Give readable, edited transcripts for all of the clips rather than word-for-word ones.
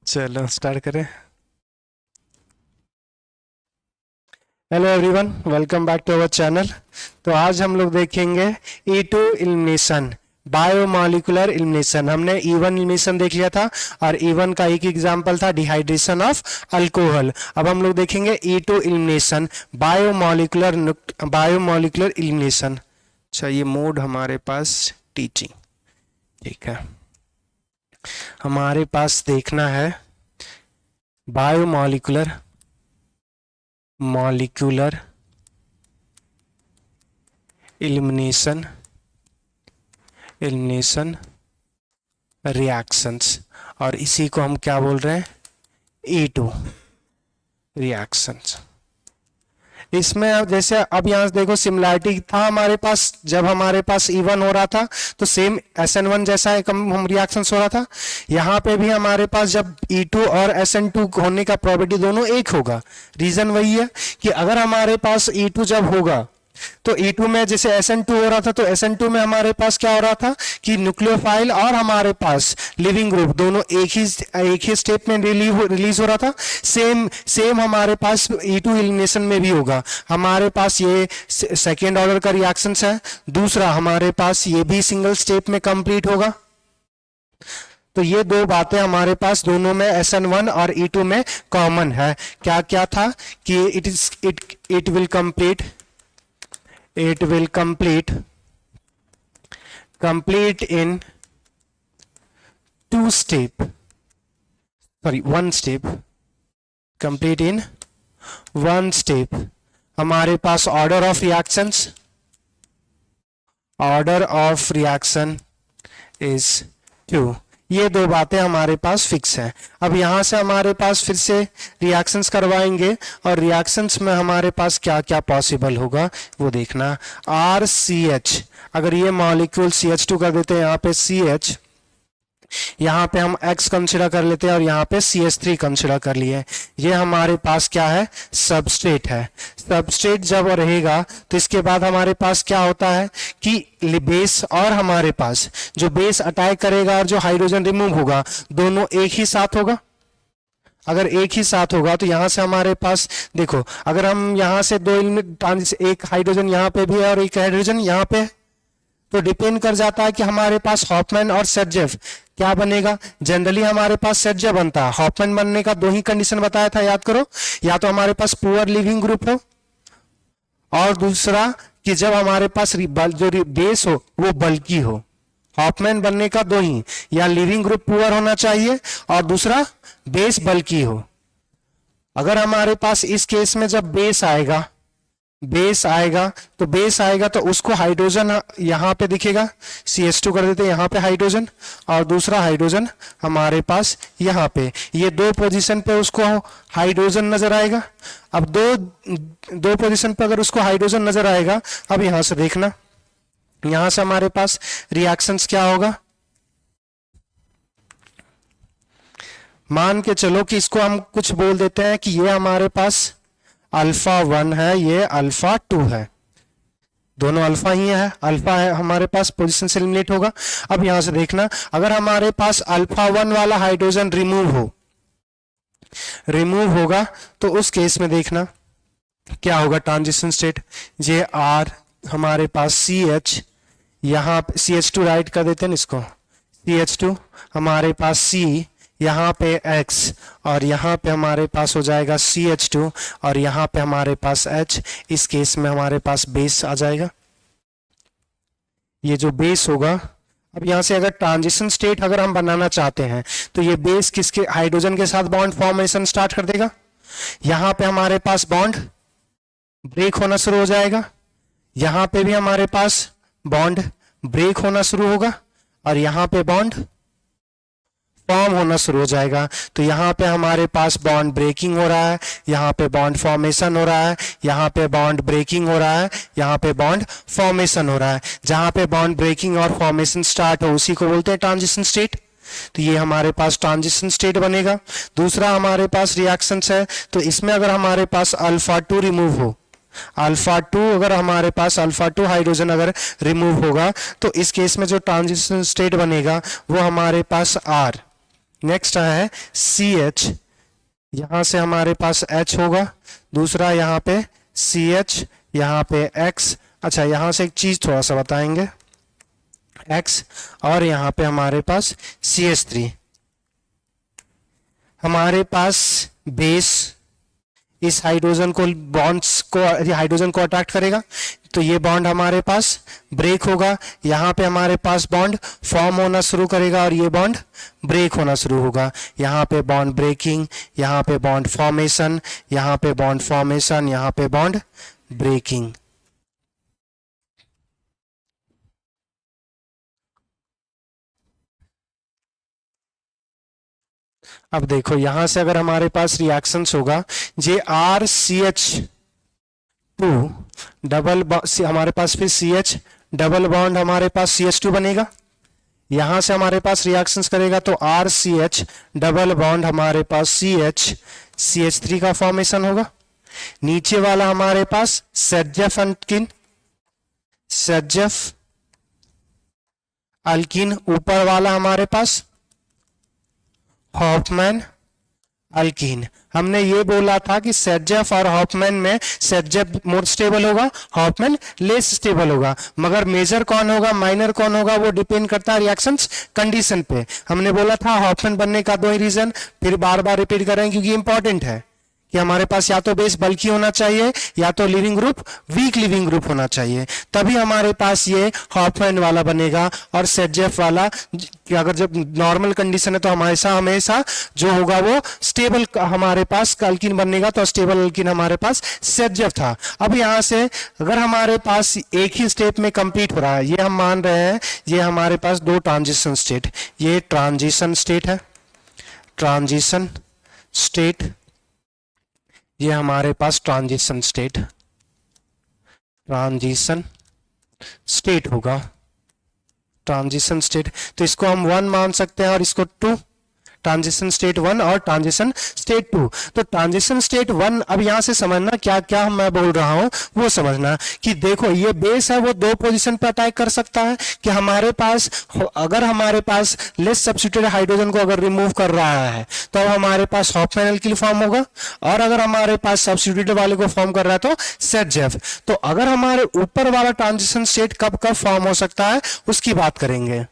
चलो स्टार्ट करें। Hello everyone, welcome back to our channel. तो आज हम लोग देखेंगे E2 एलिमिनेशन, बायोमॉलिक्यूलर एलिमिनेशन। हमने E1 एलिमिनेशन देख लिया था और E1 का एक एग्जांपल था डिहाइड्रेशन ऑफ अल्कोहल। अब हम लोग देखेंगे E2 एलिमिनेशन, बायोमॉलिक्यूलर एलिमिनेशन। अच्छा, ये मोड हमारे पास टीचिंग, ठीक है। हमारे पास देखना है बायोमॉलिक्यूलर एलिमिनेशन रिएक्शंस, और इसी को हम क्या बोल रहे हैं, E2 रिएक्शंस। इसमें अब जैसे अब यहाँ से देखो सिमिलैरिटी था हमारे पास, जब हमारे पास E1 हो रहा था तो सेम SN1 जैसा एक हम रिएक्शंस हो रहा था। यहाँ पे भी हमारे पास जब E2 और SN2 होने का प्रोबेबिलिटी दोनों एक होगा। रीजन वही है कि अगर हमारे पास E2 जब होगा तो E2 में जैसे SN2 हो रहा था, तो SN2 में हमारे पास क्या हो रहा था कि न्यूक्लियोफाइल और हमारे पास लिविंग ग्रुप दोनों एक ही स्टेप में रिलीज हो रहा था। सेम हमारे पास E2 एलिमिनेशन में भी होगा। हमारे पास ये सेकेंड ऑर्डर का रिएक्शन है, दूसरा हमारे पास ये भी सिंगल स्टेप में कंप्लीट होगा। तो ये दो बातें हमारे पास दोनों में SN1 और E2 में कॉमन है। क्या क्या था कि it will complete in one step, complete in one step। हमारे पास ऑर्डर ऑफ रिएक्शन इज 2। ये दो बातें हमारे पास फिक्स हैं। अब यहां से हमारे पास फिर से रिएक्शंस करवाएंगे और रिएक्शंस में हमारे पास क्या क्या पॉसिबल होगा वो देखना। RCH, अगर ये मॉलिक्यूल CH2 कर देते हैं, यहाँ पे CH, यहाँ पे हम X कंसिडर कर लेते हैं और यहाँ पे CH3 कंसिडर कर लिए। ये हमारे पास क्या है, सबस्ट्रेट है। सबस्ट्रेट जब रहेगा तो इसके बाद हमारे पास क्या होता है कि बेस, और हमारे पास जो बेस अटैक करेगा और जो हाइड्रोजन रिमूव होगा दोनों एक ही साथ होगा। अगर एक ही साथ होगा तो यहां से हमारे पास देखो, अगर हम यहां से एक हाइड्रोजन यहाँ पे भी है और एक हाइड्रोजन यहाँ पे है, तो डिपेंड कर जाता है कि हमारे पास हॉफमैन और सेटजेफ क्या बनेगा। जनरली हमारे पास सेटजेफ बनता है। हॉफमैन बनने का दो ही कंडीशन बताया था, याद करो। या तो हमारे पास पुअर लिविंग ग्रुप हो, और दूसरा कि जब हमारे पास जो बेस हो वो बल्की हो। हॉफमैन बनने का दो ही, या लिविंग ग्रुप पुअर होना चाहिए और दूसरा बेस बल्की हो। अगर हमारे पास इस केस में जब बेस आएगा तो उसको हाइड्रोजन यहां पे दिखेगा, CH2 कर देते हैं यहाँ पे हाइड्रोजन, और दूसरा हाइड्रोजन हमारे पास यहाँ पे। ये दो पोजीशन पे उसको हाइड्रोजन नजर आएगा। अब दो पोजीशन पे अगर उसको हाइड्रोजन नजर आएगा, अब यहां से देखना, यहां से हमारे पास रिएक्शंस क्या होगा। मान के चलो कि इसको हम कुछ बोल देते हैं कि ये हमारे पास α1 है, ये α2 है, दोनों अल्फा ही है। अल्फा है हमारे पास, पोजीशन से एलिमिनेट होगा। अब यहां से देखना, अगर हमारे पास α1 वाला हाइड्रोजन रिमूव होगा तो उस केस में देखना क्या होगा, ट्रांजिशन स्टेट। ये R हमारे पास CH, यहाँ CH2 राइट कर देते हैं इसको, CH2 हमारे पास C, यहाँ पे X, और यहाँ पे हमारे पास हो जाएगा CH2, और यहाँ पे हमारे पास H। इस केस में हमारे पास बेस आ जाएगा, ये जो बेस होगा। अब यहाँ से अगर ट्रांजिशन स्टेट अगर हम बनाना चाहते हैं तो ये बेस किसके, हाइड्रोजन के साथ बॉन्ड फॉर्मेशन स्टार्ट कर देगा। यहाँ पे हमारे पास बॉन्ड ब्रेक होना शुरू हो जाएगा, यहाँ पे भी हमारे पास बॉन्ड ब्रेक होना शुरू होगा, और यहाँ पे बॉन्ड फॉर्म होना शुरू हो जाएगा। तो यहाँ पे हमारे पास बॉन्ड ब्रेकिंग हो रहा है, यहाँ पे बॉन्ड फॉर्मेशन हो रहा है, यहाँ पे बॉन्ड ब्रेकिंग हो रहा है, यहाँ पे बॉन्ड फॉर्मेशन हो रहा है। जहाँ पे बॉन्ड ब्रेकिंग और फॉर्मेशन स्टार्ट हो उसी को बोलते हैं ट्रांजिशन स्टेट। तो ये हमारे पास ट्रांजिशन स्टेट बनेगा। दूसरा हमारे पास रिएक्शंस है, तो इसमें अगर हमारे पास α2 रिमूव हो, अगर हमारे पास α2 हाइड्रोजन अगर रिमूव होगा तो इस केस में जो ट्रांजिशन स्टेट बनेगा वो हमारे पास R, नेक्स्ट है सी एच, यहां से हमारे पास H होगा, दूसरा यहाँ पे CH, यहाँ पे X। अच्छा यहां से एक चीज थोड़ा सा बताएंगे, X, और यहाँ पे हमारे पास CH3। हमारे पास बेस इस हाइड्रोजन को, बॉन्ड्स को, हाइड्रोजन को अट्रैक्ट करेगा, तो ये बॉन्ड हमारे पास ब्रेक होगा, यहाँ पे हमारे पास बॉन्ड फॉर्म होना शुरू करेगा और ये बॉन्ड ब्रेक होना शुरू होगा। यहाँ पे बॉन्ड ब्रेकिंग, यहाँ पे बॉन्ड फॉर्मेशन, यहाँ पे बॉन्ड फॉर्मेशन, यहाँ पे बॉन्ड ब्रेकिंग। अब देखो यहां से अगर हमारे पास रिएक्शंस होगा, जे RCH2 डबल, हमारे पास फिर CH डबल बॉन्ड, हमारे पास CH2 बनेगा। यहां से हमारे पास रिएक्शंस करेगा तो RCH डबल बॉन्ड, हमारे पास CH, CH3 का फॉर्मेशन होगा। नीचे वाला हमारे पास सेजफ अल्किन, सेजफ अल्किन, ऊपर वाला हमारे पास हॉफमैन अल्कीन। हमने ये बोला था कि सेजफ और हॉफमैन में सेजफ मोर स्टेबल होगा, हॉफमैन लेस स्टेबल होगा, मगर मेजर कौन होगा, माइनर कौन होगा, वो डिपेंड करता है रिएक्शंस कंडीशन पे। हमने बोला था हॉफमैन बनने का दो ही रीजन, फिर बार बार रिपीट कर रहे हैं क्योंकि इंपॉर्टेंट है कि हमारे पास या तो बेस बल्की होना चाहिए या तो leaving group weak leaving group होना चाहिए, तभी हमारे पास ये हॉफमैन वाला बनेगा। और सेजफ वाला कि अगर जब नॉर्मल कंडीशन है तो हमेशा हमेशा जो होगा वो स्टेबल हमारे पास अल्कीन बनेगा, तो स्टेबल अल्कीन हमारे पास सेजफ था। अब यहां से अगर हमारे पास एक ही स्टेप में कंप्लीट हो रहा है, ये हम मान रहे हैं ये हमारे पास दो ट्रांजिशन स्टेट, ये ट्रांजिशन स्टेट है, ट्रांजिशन स्टेट, ये हमारे पास ट्रांजिशन स्टेट, ट्रांजिशन स्टेट होगा, ट्रांजिशन स्टेट। तो इसको हम 1 मान सकते हैं और इसको 2, ट्रांजिशन स्टेट 1 और ट्रांजिशन स्टेट 2। तो ट्रांजिशन स्टेट 1, अब यहां से समझना क्या क्या मैं बोल रहा हूं वो समझना कि देखो ये बेस है वो दो पोजीशन पे अटैक कर सकता है कि हमारे पास अगर हमारे पास लेस सब्स्टिट्यूटेड हाइड्रोजन को अगर रिमूव कर रहा है तो हमारे पास हॉफमैन अल्किल फॉर्म होगा, और अगर हमारे पास सब्स्टिट्यूटेड वाले को फॉर्म कर रहा है तो सेजफ। तो अगर हमारे ऊपर वाला ट्रांजिशन स्टेट कब कब फॉर्म हो सकता है उसकी बात करेंगे,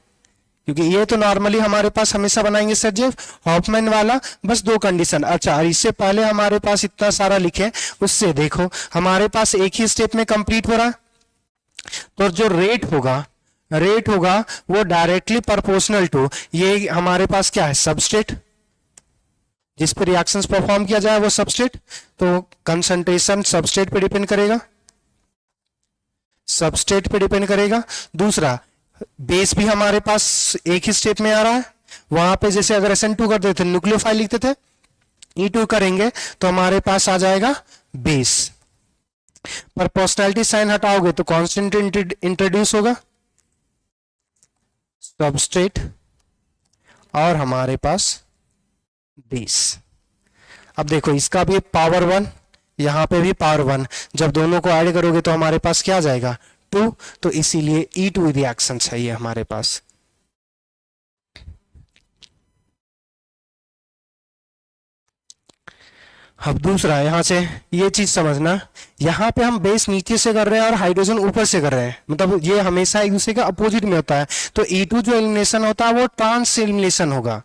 क्योंकि ये तो नॉर्मली हमारे पास हमेशा बनाएंगे सेजफ। हॉफमैन वाला बस दो कंडीशन। अच्छा और इससे पहले हमारे पास इतना सारा लिखे, उससे देखो हमारे पास एक ही स्टेप में कंप्लीट हो रहा है, तो जो रेट होगा वो डायरेक्टली प्रोपोर्शनल टू, ये हमारे पास क्या है, सबस्टेट, जिस पर रिएक्शंस परफॉर्म किया जाए वो सबस्टेट, तो कंसंट्रेशन सबस्टेट पे डिपेंड करेगा, सबस्टेट पे डिपेंड करेगा। दूसरा बेस भी हमारे पास एक ही स्टेप में आ रहा है, वहां पे जैसे अगर SN2 करते थे न्यूक्लियोफाइल लिखते थे, E2 करेंगे तो हमारे पास आ जाएगा बेस। प्रोपोर्शनैलिटी साइन हटाओगे तो कांस्टेंट इंट्रोड्यूस होगा, सबस्ट्रेट और हमारे पास बेस। अब देखो इसका भी पावर 1, यहां पे भी पावर 1, जब दोनों को ऐड करोगे तो हमारे पास क्या आ जाएगा 2, तो इसीलिए E2 रिएक्शन है ये हमारे पास। अब दूसरा यहां से ये चीज समझना, यहां पे हम बेस नीचे से कर रहे हैं और हाइड्रोजन ऊपर से कर रहे हैं, मतलब ये हमेशा एक दूसरे का अपोजिट में होता है, तो E2 जो एलिमिनेशन होता है वो ट्रांस एलिमिनेशन होगा।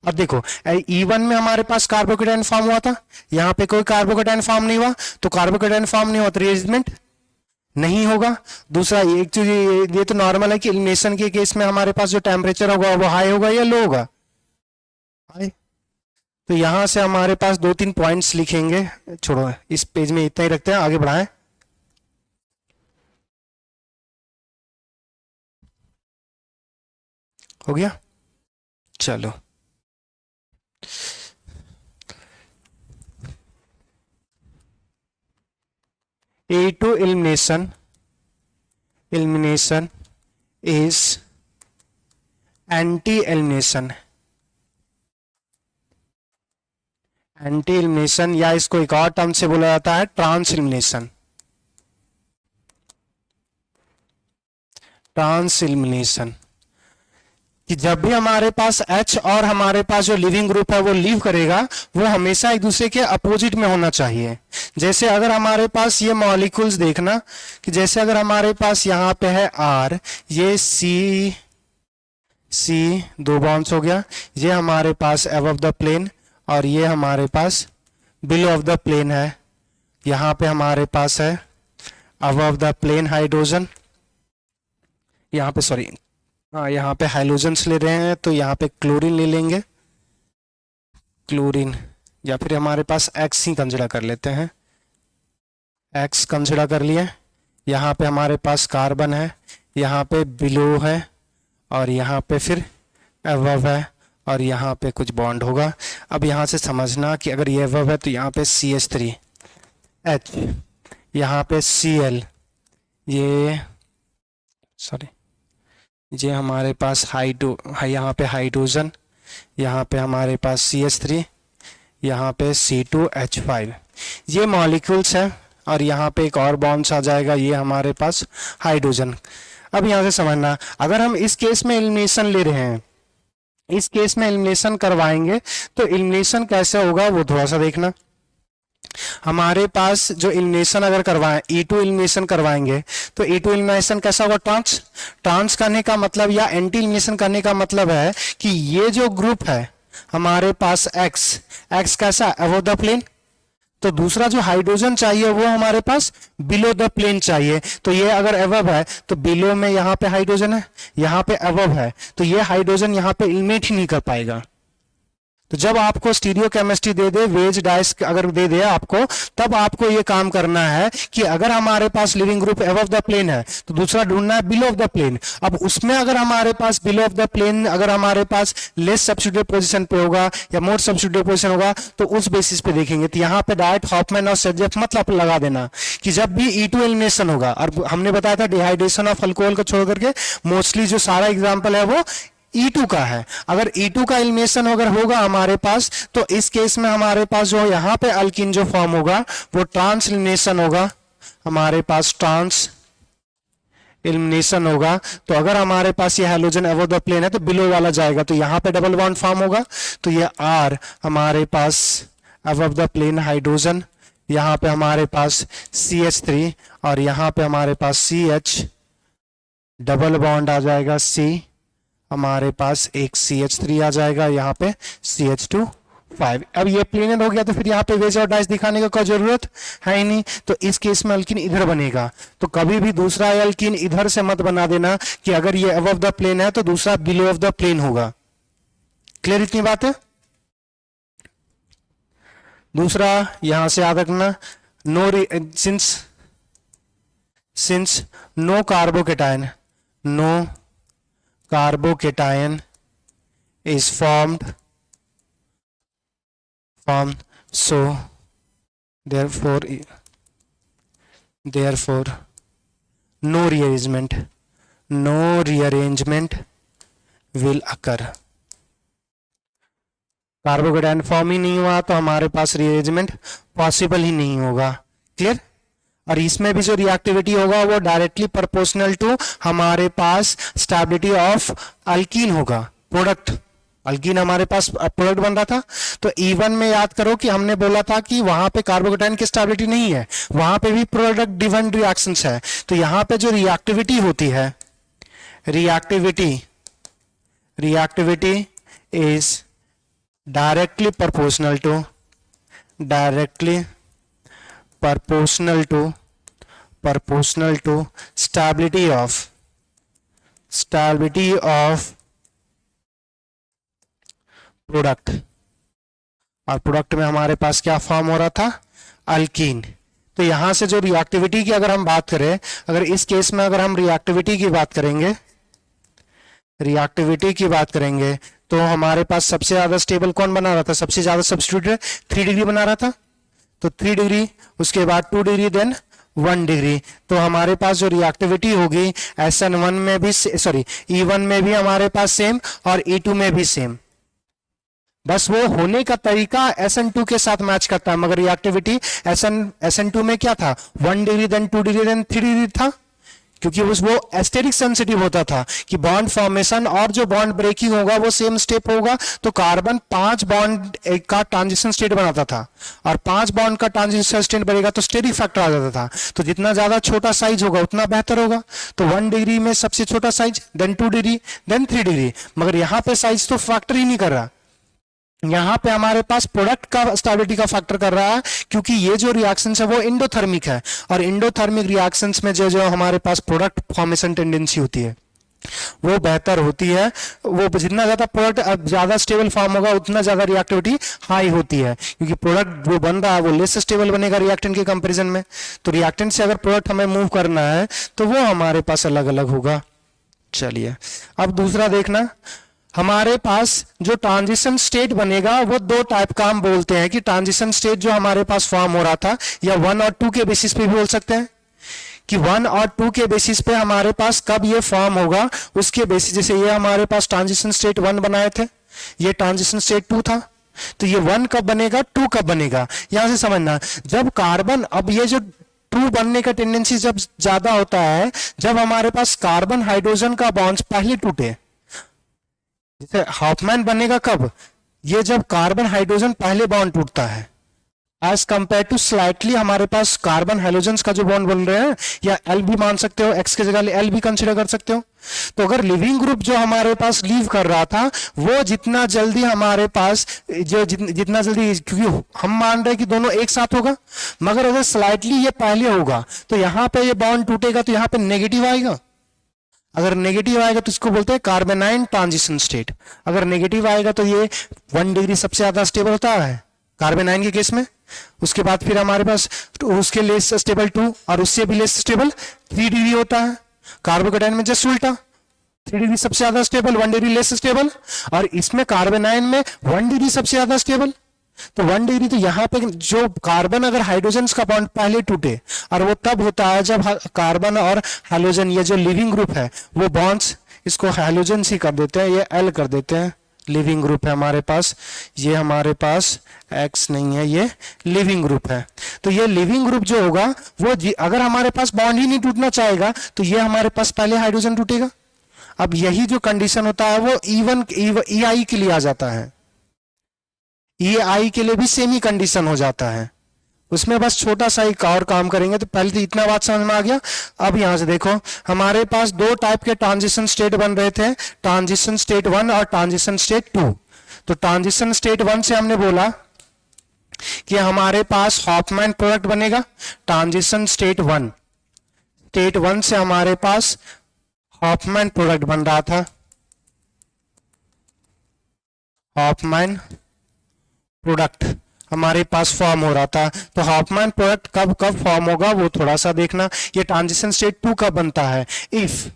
अब देखो E1 में हमारे पास कार्बोकेटाइन फॉर्म हुआ था, यहाँ पे कोई कार्बोकेटाइन फॉर्म नहीं हुआ, तो कार्बोकेटाइन फॉर्म नहीं हुआ तो रीअरेंजमेंट नहीं होगा। दूसरा एक चीज ये तो नॉर्मल है कि एलिमिनेशन के केस में हमारे पास जो टेम्परेचर होगा वो हाई होगा या लो होगा, हाई। तो यहां से हमारे पास 2-3 पॉइंट्स लिखेंगे, छोड़ो इस पेज में इतना ही रखते हैं, आगे बढ़ाएं। हो गया, चलो E2 elimination is anti-elimination, anti elimination, या इसको एक और टर्म से बोला जाता है ट्रांस एलिमिनेशन, ट्रांस एलिमिनेशन। कि जब भी हमारे पास H और हमारे पास जो लिविंग ग्रुप है वो लीव करेगा, वो हमेशा एक दूसरे के अपोजिट में होना चाहिए। जैसे अगर हमारे पास ये मॉलिक्यूल्स देखना कि जैसे अगर हमारे पास यहाँ पे है R, ये C 2 बॉन्ड्स हो गया, ये हमारे पास अबव द प्लेन और ये हमारे पास बिलो ऑफ द प्लेन है। यहाँ पे हमारे पास है अबव द प्लेन हाइड्रोजन, यहाँ पे सॉरी हाँ यहाँ पे हाइड्रोजन्स ले रहे हैं तो यहाँ पे क्लोरीन ले लेंगे, क्लोरीन, या फिर हमारे पास X ही कंसिडर कर लेते हैं, X कंसिडर कर लिए। यहाँ पे हमारे पास कार्बन है, यहाँ पे बिलो है और यहाँ पे फिर अबव है और यहाँ पे कुछ बॉन्ड होगा। अब यहाँ से समझना कि अगर ये अबव है तो यहाँ पे CH3H, यहाँ पे Cl, ये हमारे पास यहाँ पे हाइड्रोजन, यहाँ पे हमारे पास CH3, यहाँ पे C2H5, ये मॉलिक्यूल्स हैं और यहाँ पे एक और बॉन्ड्स आ जाएगा, ये हमारे पास हाइड्रोजन। अब यहाँ से समझना, अगर हम इस केस में एलिमिनेशन ले रहे हैं, इस केस में एलिमिनेशन करवाएंगे तो एलिमिनेशन कैसे होगा वो थोड़ा सा देखना। हमारे पास जो एलिमिनेशन अगर करवाएं, E2 एलिमिनेशन करवाएंगे तो E2 एलिमिनेशन कैसा होगा, ट्रांस करने का मतलब या एंटी एलिमिनेशन करने का मतलब है कि ये जो ग्रुप है हमारे पास X कैसा अबव द प्लेन, तो दूसरा जो हाइड्रोजन चाहिए वो हमारे पास बिलो द प्लेन चाहिए। तो ये अगर अबव है तो बिलो में यहाँ पे हाइड्रोजन है, यहाँ पे अबव है, तो ये हाइड्रोजन यहाँ पे एलिमिनेट ही नहीं कर पाएगा। तो जब आपको स्टीरियो केमिस्ट्री दे दे, वेज डाइस अगर दे दे आपको, तब आपको ये काम करना है कि अगर हमारे पास leaving group above the plane है तो दूसरा ढूंढना है बिलो ऑफ द प्लेन। अब उसमें अगर हमारे पास बिलो ऑफ द प्लेन अगर हमारे पास लेस सब्स्टिट्यूटेड पोजीशन पे होगा या मोर सब्स्टिट्यूटेड पोजीशन होगा तो उस बेसिस पे देखेंगे। तो यहाँ पे डायरेक्ट हॉफमैन और सेजेफ मतलब लगा देना कि जब भी E2 एलिमिनेशन होगा, और हमने बताया था डिहाइड्रेशन ऑफ अल्कोहल को छोड़ करके मोस्टली जो सारा एग्जाम्पल है वो E2 का है। अगर E2 का एलिमिनेशन अगर होगा हमारे पास तो इस केस में हमारे पास जो यहाँ पे अल्किन जो फॉर्म होगा वो ट्रांस एलिमिनेशन होगा, हमारे पास ट्रांस एलिमिनेशन होगा। तो अगर हमारे पास ये हाइड्रोजन अबव द प्लेन है तो बिलो वाला जाएगा, तो यहाँ पे डबल बॉन्ड फॉर्म होगा, तो ये R हमारे पास अबव द प्लेन हाइड्रोजन, यहाँ पे हमारे पास CH3 और यहाँ पे हमारे पास CH, डबल बॉन्ड आ जाएगा C, हमारे पास एक CH3 आ जाएगा, यहाँ पे CH2 5। अब ये प्लेनर हो गया तो फिर यहाँ पे वेज और डाइस दिखाने का कोई जरूरत है ही नहीं। तो इस केस में अल्किन इधर बनेगा, तो कभी भी दूसरा अल्किन इधर से मत बना देना कि अगर ये अबव द प्लेन है तो दूसरा बिलो ऑफ द प्लेन होगा। क्लियर इतनी बात है। दूसरा यहां से याद रखना, since no carbocation, no carbocation is formed, so therefore no rearrangement will occur। Carbocation form ही नहीं हुआ तो हमारे पास रीअरेंजमेंट पॉसिबल ही नहीं होगा। क्लियर। और इसमें भी जो रिएक्टिविटी होगा वो डायरेक्टली प्रोपोर्शनल टू हमारे पास स्टेबिलिटी ऑफ अल्कीन होगा। प्रोडक्ट अल्कीन हमारे पास प्रोडक्ट बन रहा था, तो E1 में याद करो कि हमने बोला था कि वहां पे कार्बोकेटायन की स्टेबिलिटी नहीं है, वहां पे भी प्रोडक्ट ड्रिवन रिएक्शंस है। तो यहां पे जो रिएक्टिविटी होती है, reactivity is directly proportional to stability of product. और प्रोडक्ट में हमारे पास क्या फॉर्म हो रहा था, अल्कीन। तो यहां से जो रिएक्टिविटी की अगर हम बात करें, अगर इस केस में अगर हम रिएक्टिविटी की बात करेंगे तो हमारे पास सबसे ज्यादा स्टेबल कौन बना रहा था, सबसे ज्यादा सब्स्टिट्यूटेड 3 डिग्री बना रहा था। तो 3 डिग्री, उसके बाद 2 डिग्री, देन 1 डिग्री। तो हमारे पास जो रिएक्टिविटी होगी SN1 में भी E1 में भी हमारे पास सेम और E2 में भी सेम, बस वो होने का तरीका SN2 के साथ मैच करता है। मगर रिएक्टिविटी SN2 में क्या था, 1 degree, then 2 degree, then 3 degree था। क्योंकि वो एस्टेरिक सेंसिटिव होता था कि बॉन्ड फॉर्मेशन और जो बॉन्ड ब्रेकिंग होगा वो सेम स्टेप होगा, तो कार्बन 5 बॉन्ड का ट्रांजिशन स्टेट बनाता था और 5 बॉन्ड का ट्रांजिशन स्टेट बनेगा तो स्टेरिक फैक्टर आ जाता था। तो जितना ज्यादा छोटा साइज होगा उतना बेहतर होगा। तो 1 डिग्री में सबसे छोटा size, then 2 degree, then 3 degree. मगर यहाँ पे साइज तो फैक्टर ही नहीं कर रहा, यहां पे हमारे पास प्रोडक्ट का स्टेबिलिटी का फैक्टर कर रहा है, क्योंकि ये जो रिएक्शंस है वो एंडोथर्मिक है और एंडोथर्मिक रिएक्शंस में जो जो हमारे पास प्रोडक्ट फॉर्मेशन टेंडेंसी होती है वो बेहतर होती है। वो जितना ज्यादा प्रोडक्ट ज्यादा स्टेबल फॉर्म होगा उतना ज्यादा रिएक्टिविटी हाई होती है, क्योंकि प्रोडक्ट जो बन रहा है वो लेस स्टेबल बनेगा रिएक्टेंट के कंपैरिजन में। तो रिएक्टेंट से अगर प्रोडक्ट हमें मूव करना है तो वो हमारे पास अलग अलग होगा। चलिए अब दूसरा देखना, हमारे पास जो ट्रांजिशन स्टेट बनेगा वो 2 टाइप का हम बोलते हैं कि ट्रांजिशन स्टेट जो हमारे पास फॉर्म हो रहा था, या 1 और 2 के बेसिस पे भी बोल सकते हैं कि 1 और 2 के बेसिस पे हमारे पास कब ये फॉर्म होगा उसके बेसिस। जैसे ये हमारे पास ट्रांजिशन स्टेट 1 बनाए थे, ये ट्रांजिशन स्टेट 2 था, तो ये 1 कब बनेगा, 2 कब बनेगा, यहां से समझना। जब कार्बन, अब ये जो 2 बनने का टेंडेंसी जब ज्यादा होता है जब हमारे पास कार्बन हाइड्रोजन का बॉन्ड पहले टूटे। जैसे हॉफमैन बनेगा कब, ये जब कार्बन हाइड्रोजन पहले बॉन्ड टूटता है, एज कंपेयर टू स्लाइटली हमारे पास कार्बन हाइड्रोजन का जो बॉन्ड बन रहे हैं, या एल भी मान सकते हो, एक्स के जगह एल भी कंसिडर कर सकते हो। तो अगर लिविंग ग्रुप जो हमारे पास लीव कर रहा था वो जितना जल्दी हमारे पास जो जितना जल्दी, क्योंकि हम मान रहे हैं कि दोनों एक साथ होगा, मगर अगर स्लाइटली ये पहले होगा तो यहां पे ये बॉन्ड टूटेगा तो यहां पे नेगेटिव आएगा। अगर नेगेटिव आएगा तो इसको बोलते हैं कार्बेनाइन ट्रांजिशन स्टेट। अगर नेगेटिव आएगा तो ये 1 डिग्री सबसे ज्यादा स्टेबल होता है कार्बेनाइन के केस में। उसके बाद फिर हमारे पास उसके लेस स्टेबल 2 और उससे भी लेस स्टेबल 3 डिग्री होता है। कार्बोकेटाइन में जस्ट उल्टा, 3 डिग्री सबसे ज्यादा स्टेबल, 1 डिग्री लेस स्टेबल, और इसमें कार्बेनाइन में 1 डिग्री सबसे ज्यादा स्टेबल। तो 1 डिग्री, तो यहां पे जो कार्बन अगर हाइड्रोजन का बॉन्ड पहले टूटे, और वो तब होता है जब कार्बन और हाइड्रोजन ये जो लिविंग ग्रुप है वो बॉन्ड्स, इसको हाइड्रोजन ही कर देते हैं, ये एल कर देते हैं, लिविंग ग्रुप है हमारे पास। ये हमारे पास एक्स नहीं है, ये लिविंग ग्रुप है। तो ये लिविंग ग्रुप जो होगा वो अगर हमारे पास बॉन्ड ही नहीं टूटना चाहेगा तो ये हमारे पास पहले हाइड्रोजन टूटेगा। अब यही जो कंडीशन होता है वो इवन ई आई के लिए आ जाता है, ई आई के लिए भी सेम ही कंडीशन हो जाता है, उसमें बस छोटा सा एक और काम करेंगे। तो पहले तो इतना बात समझ में आ गया। अब यहां से देखो, हमारे पास 2 टाइप के ट्रांजिशन स्टेट बन रहे थे, ट्रांजिशन स्टेट 1 और ट्रांजिशन स्टेट 2। तो ट्रांजिशन स्टेट 1 से हमने बोला कि हमारे पास हॉफमैन प्रोडक्ट बनेगा। ट्रांजिशन स्टेट 1 से हमारे पास हॉफमैन प्रोडक्ट बन रहा था, हॉफमैन प्रोडक्ट हमारे पास फॉर्म हो रहा था। तो हॉफमैन प्रोडक्ट कब कब फॉर्म होगा वो थोड़ा सा देखना। ये ट्रांजिशन स्टेट 2 कब बनता है, if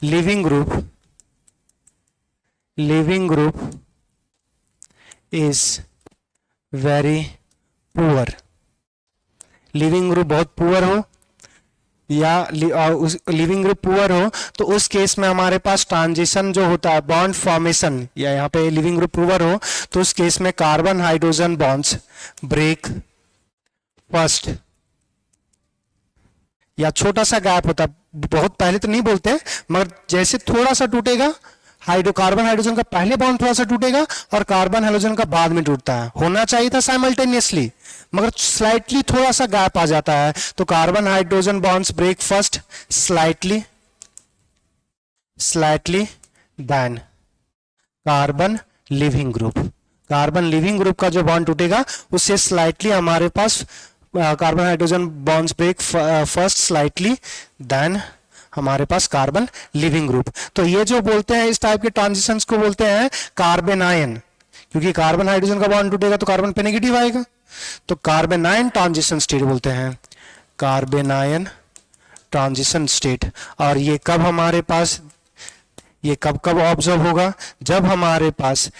leaving group is very poor, leaving group बहुत पुअर हो, या लिविंग ग्रुप पुअर हो, तो उस केस में हमारे पास ट्रांजिशन जो होता है बॉन्ड फॉर्मेशन, या यहाँ पे लिविंग ग्रुप पुअर हो तो उस केस में carbon hydrogen bonds break first, या छोटा सा गैप होता है, बहुत पहले तो नहीं बोलते मगर जैसे थोड़ा सा टूटेगा, कार्बन हाइड्रोजन का पहले बॉन्ड थोड़ा सा टूटेगा और कार्बन हाइड्रोजन का बाद में टूटता है। होना चाहिए था साइमल्टेनियसली, मगर स्लाइटली थोड़ा सा गैप आ जाता है। तो carbon hydrogen bonds break first slightly then carbon leaving group का जो बॉन्ड टूटेगा उससे स्लाइटली हमारे पास carbon hydrogen bonds break first slightly then हमारे पास कार्बन लिविंग ग्रुप। तो ये जो बोलते हैं इस टाइप के ट्रांजिशंस को बोलते हैं कार्बेनाइन, क्योंकि कार्बन हाइड्रोजन का बॉन्ड टूटेगा तो कार्बन पे नेगेटिव आएगा, तो कार्बेनाइन ट्रांजिशन स्टेट बोलते हैं, कार्बेनाइन ट्रांजिशन स्टेट। और ये कब हमारे पास, ये कब कब ऑब्जर्व होगा, जब हमारे पास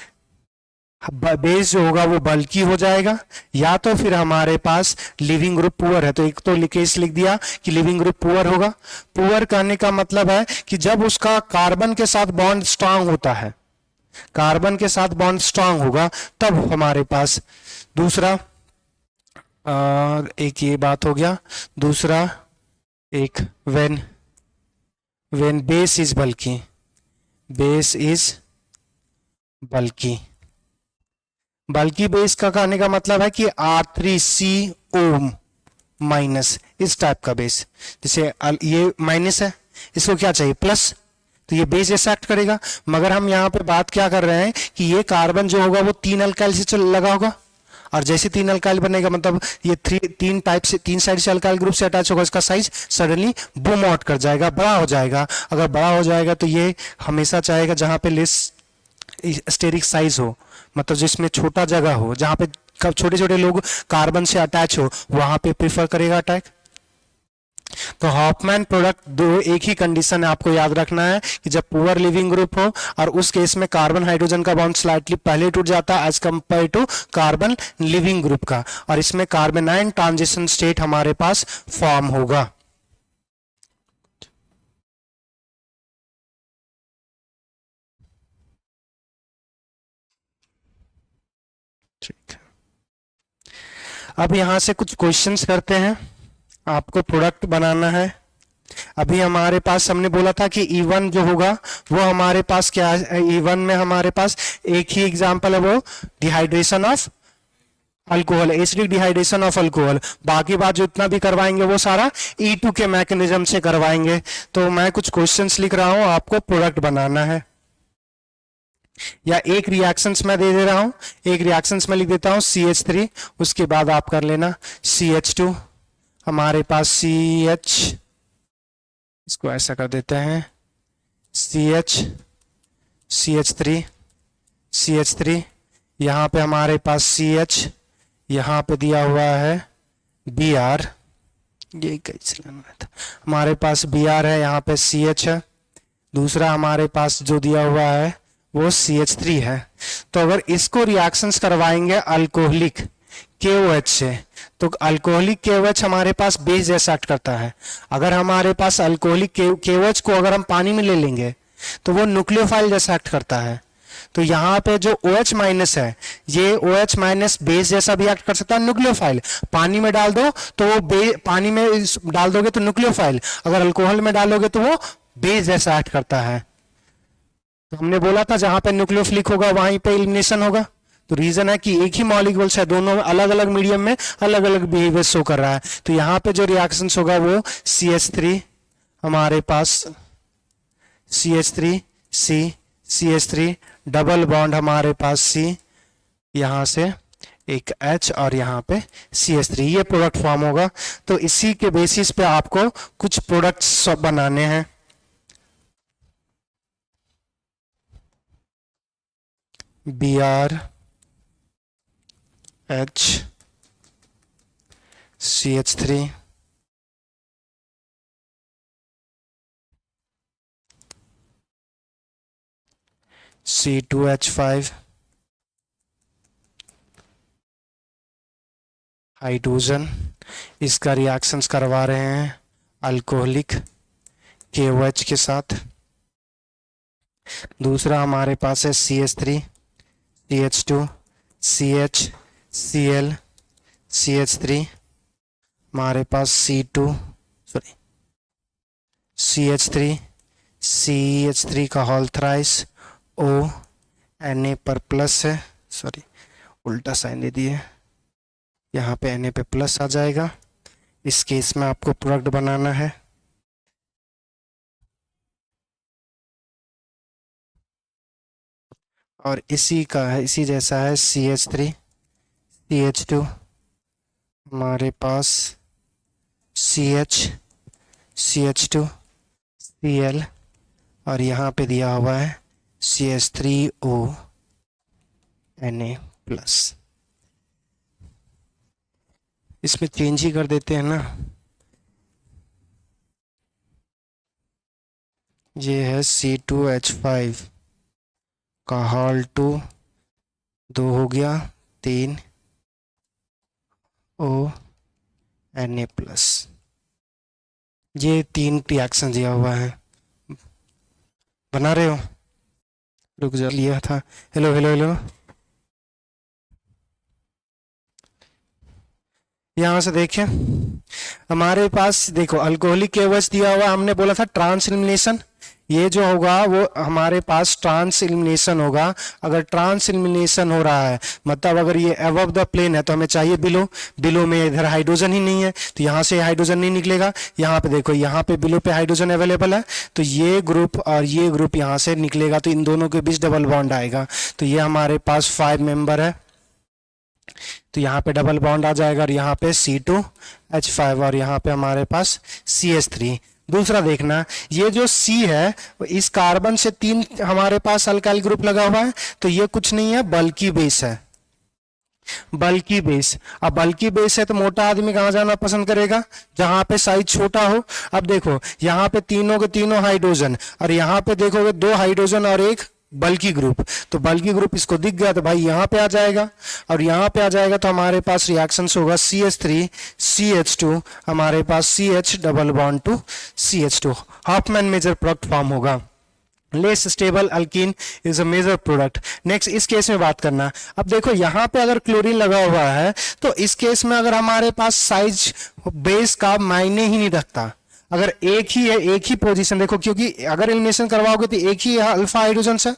बेस जो होगा वो बल्की हो जाएगा, या तो फिर हमारे पास लिविंग ग्रुप पुअर है। तो एक तो केस लिख दिया कि लिविंग ग्रुप पुअर होगा। पुअर कहने का मतलब है कि जब उसका कार्बन के साथ बॉन्ड स्ट्रांग होता है, कार्बन के साथ बॉन्ड स्ट्रांग होगा तब हमारे पास। दूसरा और एक ये बात हो गया। दूसरा एक व्हेन बेस इज बल्कि, बेस इज बल्कि, बल्कि बेस का कहने का मतलब है कि R3CO माइनस, इस टाइप का बेस। जैसे ये माइनस है, इसको क्या चाहिए प्लस, तो ये बेस जैसा एक्ट करेगा। मगर हम यहाँ पे बात क्या कर रहे हैं कि ये कार्बन जो होगा वो 3 अल्काइल से चल लगा होगा, और जैसे 3 अल्काइल बनेगा मतलब ये तीन टाइप से, 3 साइड से अल्काइल ग्रुप से अटैच होगा, इसका साइज सडनली बूम आउट कर जाएगा, बड़ा हो जाएगा। अगर बड़ा हो जाएगा तो ये हमेशा चाहेगा जहां पे लेस स्टेरिक साइज हो, मतलब जिसमें छोटा जगह हो, जहां पे छोटे छोटे लोग कार्बन से अटैच हो, वहां पे प्रीफर करेगा अटैक। तो हॉफमैन प्रोडक्ट दो, एक ही कंडीशन है आपको याद रखना है कि जब पुअर लिविंग ग्रुप हो, और उस केस में कार्बन हाइड्रोजन का बॉन्ड स्लाइटली पहले टूट जाता है as compare to carbon leaving group का, और इसमें कार्बोनाइन ट्रांजिशन स्टेट हमारे पास फॉर्म होगा। ठीक है, अब यहां से कुछ क्वेश्चंस करते हैं। आपको प्रोडक्ट बनाना है। अभी हमारे पास हमने बोला था कि E1 जो होगा वो हमारे पास क्या है, E1 में हमारे पास एक ही एग्जांपल है, वो dehydration of alcohol, acidic dehydration of alcohol. बाकी बात जो इतना भी करवाएंगे वो सारा E2 के मैकेनिज्म से करवाएंगे। तो मैं कुछ क्वेश्चंस लिख रहा हूं, आपको प्रोडक्ट बनाना है, या एक रिएक्शंस मैं दे रहा हूं, एक रिएक्शंस में लिख देता हूं CH3, उसके बाद आप कर लेना CH2, हमारे पास CH, इसको ऐसा कर देते हैं CH3, यहाँ पे हमारे पास CH, यहाँ पे दिया हुआ है Br, ये कैसे लेना था, हमारे पास Br है, यहाँ पे CH है, दूसरा हमारे पास जो दिया हुआ है वो CH3 है। तो अगर इसको रिएक्शंस करवाएंगे अल्कोहलिक KOH से, तो अल्कोहलिक KOH हमारे पास बेस जैसा एक्ट करता है। अगर हमारे पास अल्कोहलिक KOH को अगर हम पानी में ले लेंगे तो वो न्यूक्लियोफाइल जैसा एक्ट करता है। तो यहाँ पे जो OH माइनस है, ये OH माइनस बेस जैसा भी एक्ट कर सकता है, न्यूक्लियोफाइल। पानी में डाल दो तो वो पानी में डाल दोगे तो न्यूक्लियोफाइल, अगर अल्कोहल में डालोगे तो वो बेस जैसा एक्ट करता है। तो हमने बोला था जहां पे न्यूक्लियोफिलिक होगा वहीं पे एलिमिनेशन होगा। तो रीजन है कि एक ही मॉलिक्यूल्स है, दोनों अलग अलग मीडियम में अलग अलग बिहेवियर शो कर रहा है। तो यहाँ पे जो रिएक्शंस होगा वो CH3, हमारे पास CH3 C, CH3 double bond हमारे पास C, यहाँ से एक H और यहाँ पे CH3, ये प्रोडक्ट फॉर्म होगा। तो इसी के बेसिस पे आपको कुछ प्रोडक्ट्स बनाने हैं। Br H CH3 C2H5 hydrogen, इसका रिएक्शंस करवा रहे हैं अल्कोहलिक KOH के साथ। दूसरा हमारे पास है CH3 CH2 CH Cl CH3, हमारे पास CH3 का होल थ्राइस O Na पर प्लस है, सॉरी उल्टा साइन दे दिए, यहाँ पे Na पे प्लस आ जाएगा। इस केस में आपको प्रोडक्ट बनाना है। और इसी का है, इसी जैसा है CH3 CH2, हमारे पास CH2 Cl, और यहाँ पे दिया हुआ है CH3O Na प्लस। इसमें चेंज ही कर देते हैं ना, ये है C2H5 का हॉल 2 हो गया 3 O Na प्लस। ये 3 रिएक्शन दिया हुआ है, बना रहे हो, रुक जा, लिया था, हेलो हेलो हेलो। यहां से देखिए हमारे पास देखो अल्कोहलिक KOH दिया हुआ, हमने बोला था ट्रांस एलिमिनेशन, ये जो होगा वो हमारे पास ट्रांस एलिमिनेशन होगा। अगर ट्रांस एलिमिनेशन हो रहा है मतलब अगर ये अबव द प्लेन है तो हमें चाहिए बिलो, बिलो में इधर हाइड्रोजन ही नहीं है तो यहाँ से हाइड्रोजन नहीं निकलेगा। यहाँ पे देखो यहाँ पे बिलो पे हाइड्रोजन अवेलेबल है तो ये ग्रुप और ये ग्रुप यहाँ से निकलेगा तो इन दोनों के बीच डबल बॉन्ड आएगा। तो ये हमारे पास 5 मेंबर है तो यहाँ पे डबल बॉन्ड आ जाएगा और यहाँ पे C2H5 और यहाँ पे हमारे पास CH3। दूसरा देखना ये जो C है इस कार्बन से 3 हमारे पास अल्काइल ग्रुप लगा हुआ है तो ये कुछ नहीं है बल्कि बेस है, बल्कि बेस। अब बल्कि बेस है तो मोटा आदमी कहाँ जाना पसंद करेगा, जहां पे साइज छोटा हो। अब देखो यहाँ पे तीनों के तीनों हाइड्रोजन और यहाँ पे देखोगे 2 हाइड्रोजन और एक बल्कि ग्रुप, तो बल्कि ग्रुप इसको दिख गया तो भाई यहाँ पे आ जाएगा और यहाँ पे आ जाएगा तो हमारे पास रिएक्शंस होगा CH3 CH2 हमारे पास CH double bond to CH2, Hofmann major product form होगा। Less stable alkene is a major product. Next इस केस में बात करना, अब देखो यहाँ पे अगर क्लोरीन लगा हुआ है तो इस केस में अगर हमारे पास साइज बेस का मायने ही नहीं रखता, अगर एक ही है एक ही पोजीशन, देखो क्योंकि अगर एलिमिनेशन करवाओगे तो एक ही अल्फा हाइड्रोजन है।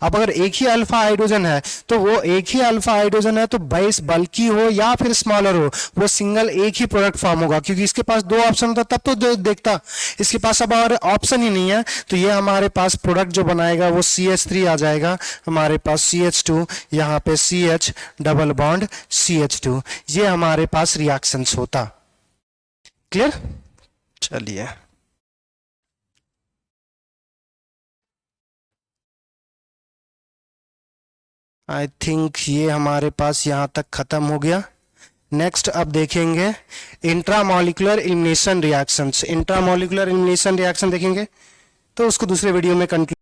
अब अगर एक ही अल्फा हाइड्रोजन है तो वो एक ही अल्फा हाइड्रोजन है तो बेस बल्कि हो या फिर स्मॉलर हो वो सिंगल एक ही प्रोडक्ट फॉर्म होगा, क्योंकि इसके पास 2 ऑप्शन होता तब तो देखता, इसके पास अब और ऑप्शन ही नहीं है तो ये हमारे पास प्रोडक्ट जो बनाएगा वो CH3 आ जाएगा, हमारे पास CH2 यहाँ पे CH डबल बॉन्ड CH2, ये हमारे पास रिएक्शंस होता। क्लियर? चलिए आई थिंक ये हमारे पास यहाँ तक खत्म हो गया। नेक्स्ट अब देखेंगे intramolecular elimination reactions. Intramolecular elimination reaction देखेंगे तो उसको दूसरे वीडियो में कंटिन्यू